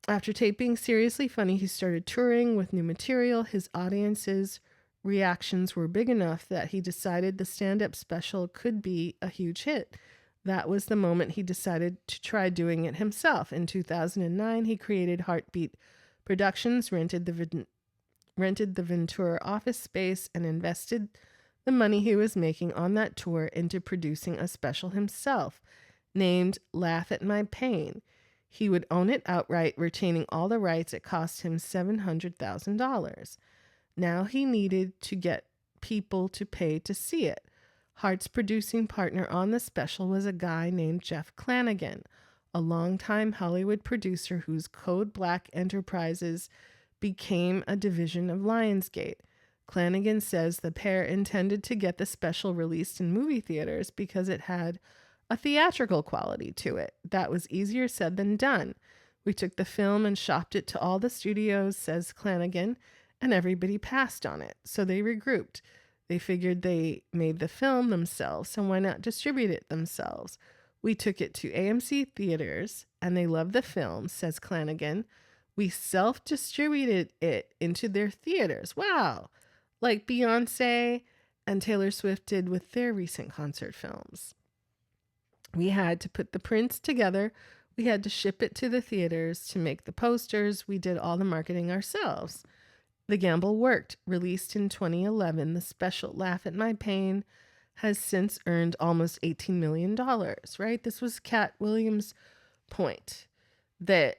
After taping Seriously Funny, he started touring with new material. His audience's reactions were big enough that he decided the stand up special could be a huge hit. That was the moment he decided to try doing it himself. In 2009, he created Heartbeat Productions, rented the Ventura office space, and invested the money he was making on that tour into producing a special himself named Laugh at My Pain. He would own it outright, retaining all the rights. It cost him $700,000. Now he needed to get people to pay to see it. Hart's producing partner on the special was a guy named Jeff Clanagan, a longtime Hollywood producer whose Code Black Enterprises became a division of Lionsgate. Clanagan says the pair intended to get the special released in movie theaters because it had a theatrical quality to it. That was easier said than done. We took the film and shopped it to all the studios, says Clanagan, and everybody passed on it. So they regrouped. They figured they made the film themselves, so why not distribute it themselves? We took it to AMC theaters, and they loved the film, says Clanagan. We self-distributed it into their theaters. Wow. Like Beyonce and Taylor Swift did with their recent concert films. We had to put the prints together. We had to ship it to the theaters to make the posters. We did all the marketing ourselves. The gamble worked. Released in 2011, the special Laugh at My Pain has since earned almost $18 million, right? This was Cat Williams' point that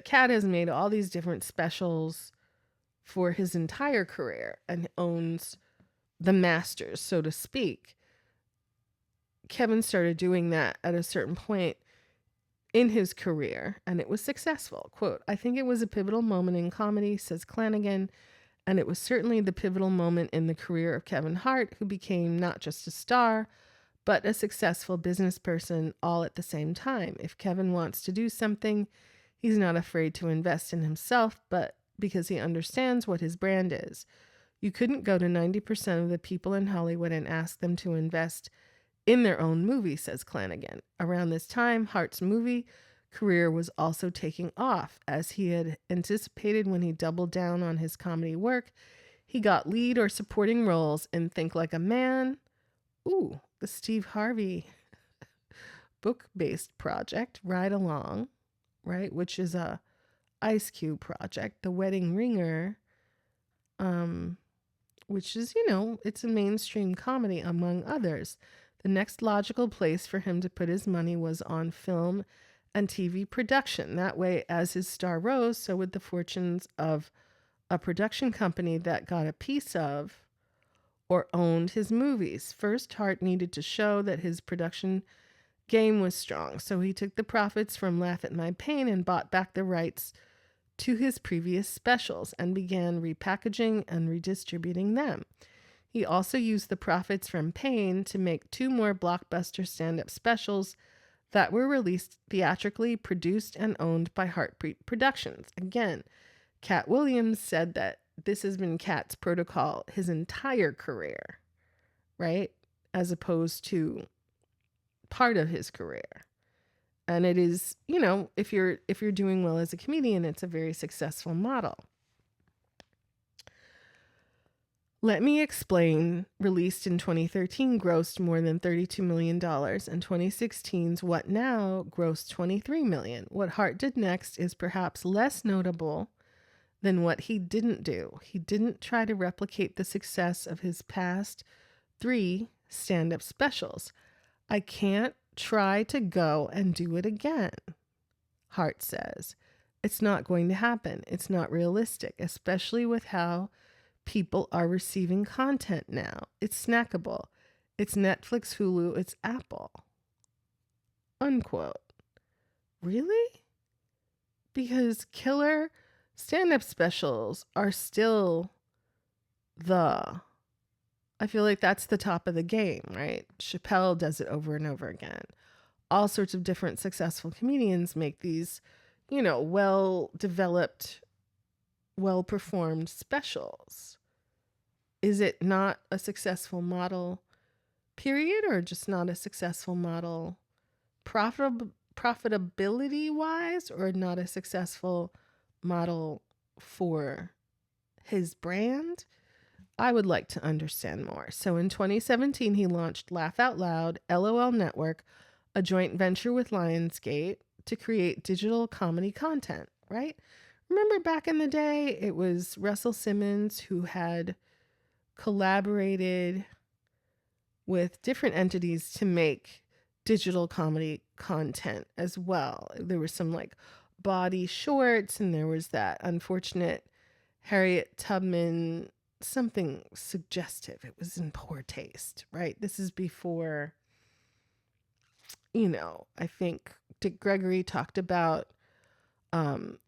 Cat has made all these different specials for his entire career and owns the masters, so to speak. Kevin started doing that at a certain point in his career, and it was successful. Quote, I think it was a pivotal moment in comedy, says Clanagan, and it was certainly the pivotal moment in the career of Kevin Hart, who became not just a star, but a successful business person all at the same time. If Kevin wants to do something, he's not afraid to invest in himself, but because he understands what his brand is. You couldn't go to 90% of the people in Hollywood and ask them to invest in their own movie, says Clanagan. Around this time, Hart's movie career was also taking off. As he had anticipated when he doubled down on his comedy work, he got lead or supporting roles in Think Like a Man, the Steve Harvey book-based project, Ride Along, right, which is a Ice Cube project, The Wedding Ringer, which is, it's a mainstream comedy, among others. The next logical place for him to put his money was on film and TV production. That way, as his star rose, so would the fortunes of a production company that got a piece of or owned his movies. First, Hart needed to show that his production game was strong, so he took the profits from Laugh at My Pain and bought back the rights to his previous specials and began repackaging and redistributing them. He also used the profits from Pain to make 2 more blockbuster stand-up specials that were released theatrically, produced, and owned by Heartbeat Productions. Again, Cat Williams said that this has been Cat's protocol his entire career, right? As opposed to part of his career. And it is, if you're doing well as a comedian, it's a very successful model. Let Me Explain, released in 2013, grossed more than $32 million, and 2016's What Now grossed $23 million. What Hart did next is perhaps less notable than what he didn't do. He didn't try to replicate the success of his past 3 stand-up specials. I can't try to go and do it again, Hart says. It's not going to happen. It's not realistic, especially with how people are receiving content now. It's snackable. It's Netflix, Hulu, it's Apple. Unquote. Really? Because killer stand-up specials are still I feel like that's the top of the game, right? Chappelle does it over and over again. All sorts of different successful comedians make these, well-developed, well-performed specials. Is it not a successful model, period, or just not a successful model, profitability wise or not a successful model for his brand? I would like to understand more. So in 2017, he launched Laugh Out Loud, LOL Network, a joint venture with Lionsgate to create digital comedy content, right? Remember back in the day, it was Russell Simmons who had collaborated with different entities to make digital comedy content as well. There was some like body shorts, and there was that unfortunate Harriet Tubman something suggestive. It was in poor taste, right? This is before, I think Dick Gregory talked about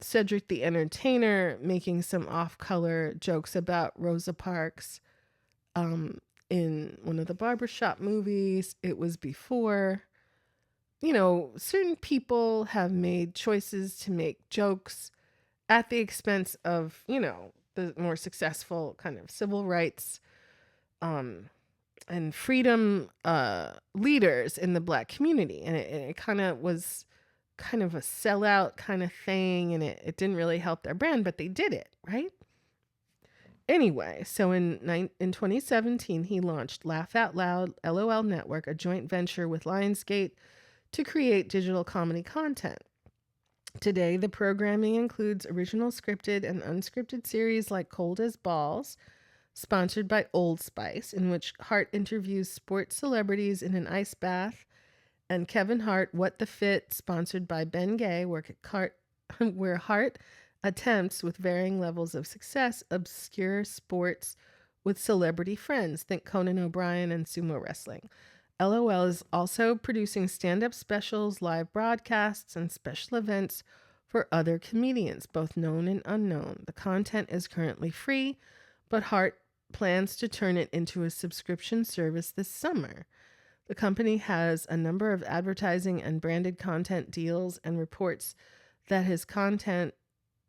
Cedric the Entertainer making some off-color jokes about Rosa Parks in one of the barbershop movies. It was before, certain people have made choices to make jokes at the expense of, the more successful kind of civil rights and freedom leaders in the Black community. And it kind of was kind of a sellout kind of thing, and it didn't really help their brand, but they did it, right? Anyway, so in 2017, he launched Laugh Out Loud, LOL Network, a joint venture with Lionsgate to create digital comedy content. Today, the programming includes original scripted and unscripted series like Cold as Balls, sponsored by Old Spice, in which Hart interviews sports celebrities in an ice bath, and Kevin Hart, What the Fit, sponsored by Ben Gay, where Hart attempts, with varying levels of success, obscure sports with celebrity friends. Think Conan O'Brien and sumo wrestling. LOL is also producing stand-up specials, live broadcasts, and special events for other comedians, both known and unknown. The content is currently free, but Hart plans to turn it into a subscription service this summer. The company has a number of advertising and branded content deals and reports that its content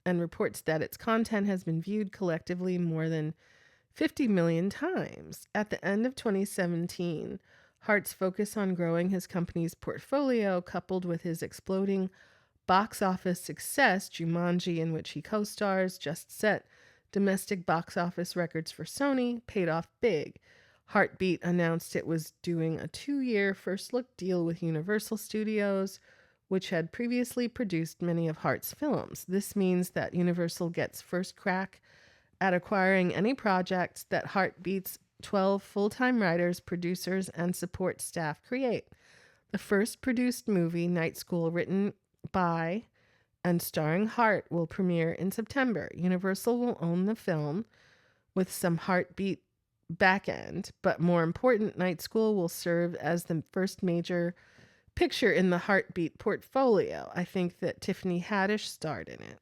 has been viewed collectively more than 50 million times. At the end of 2017, Hart's focus on growing his company's portfolio, coupled with his exploding box office success, Jumanji, in which he co-stars, just set domestic box office records for Sony, paid off big. Heartbeat announced it was doing a 2-year first-look deal with Universal Studios, which had previously produced many of Hart's films. This means that Universal gets first crack at acquiring any projects that Heartbeat's 12 full-time writers, producers, and support staff create. The first produced movie, Night School, written by and starring Hart, will premiere in September. Universal will own the film with some Heartbeat back end, but more important, Night School will serve as the first major picture in the Heartbeat portfolio. I think that Tiffany Haddish starred in it.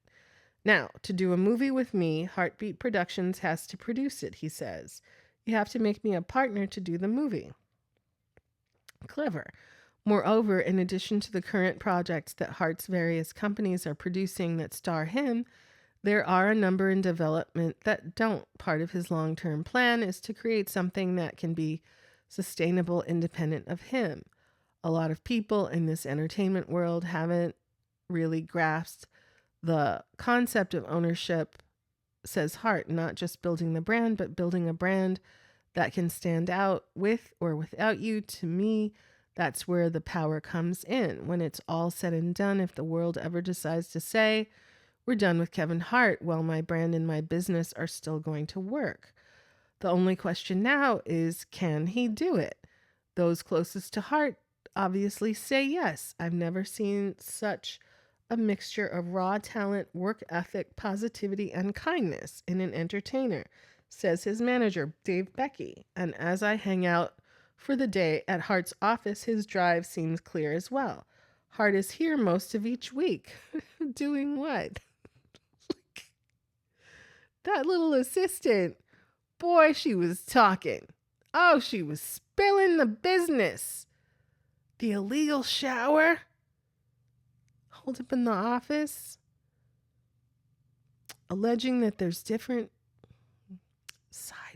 Now, to do a movie with me, Heartbeat Productions has to produce it, he says. You have to make me a partner to do the movie. Clever. Moreover, in addition to the current projects that Hart's various companies are producing that star him, there are a number in development that don't. Part of his long-term plan is to create something that can be sustainable independent of him. A lot of people in this entertainment world haven't really grasped the concept of ownership, says Hart, not just building the brand, but building a brand that can stand out with or without you. To me, that's where the power comes in. When it's all said and done, if the world ever decides to say, we're done with Kevin Hart, well, my brand and my business are still going to work. The only question now is, can he do it? Those closest to Hart obviously say yes. I've never seen such a mixture of raw talent, work ethic, positivity, and kindness in an entertainer, says his manager, Dave Becky. And as I hang out for the day at Hart's office, his drive seems clear as well. Hart is here most of each week. Doing what? That little assistant, boy, she was talking. Oh, she was spilling the business. The illegal shower? Holed up in the office? Alleging that there's different sides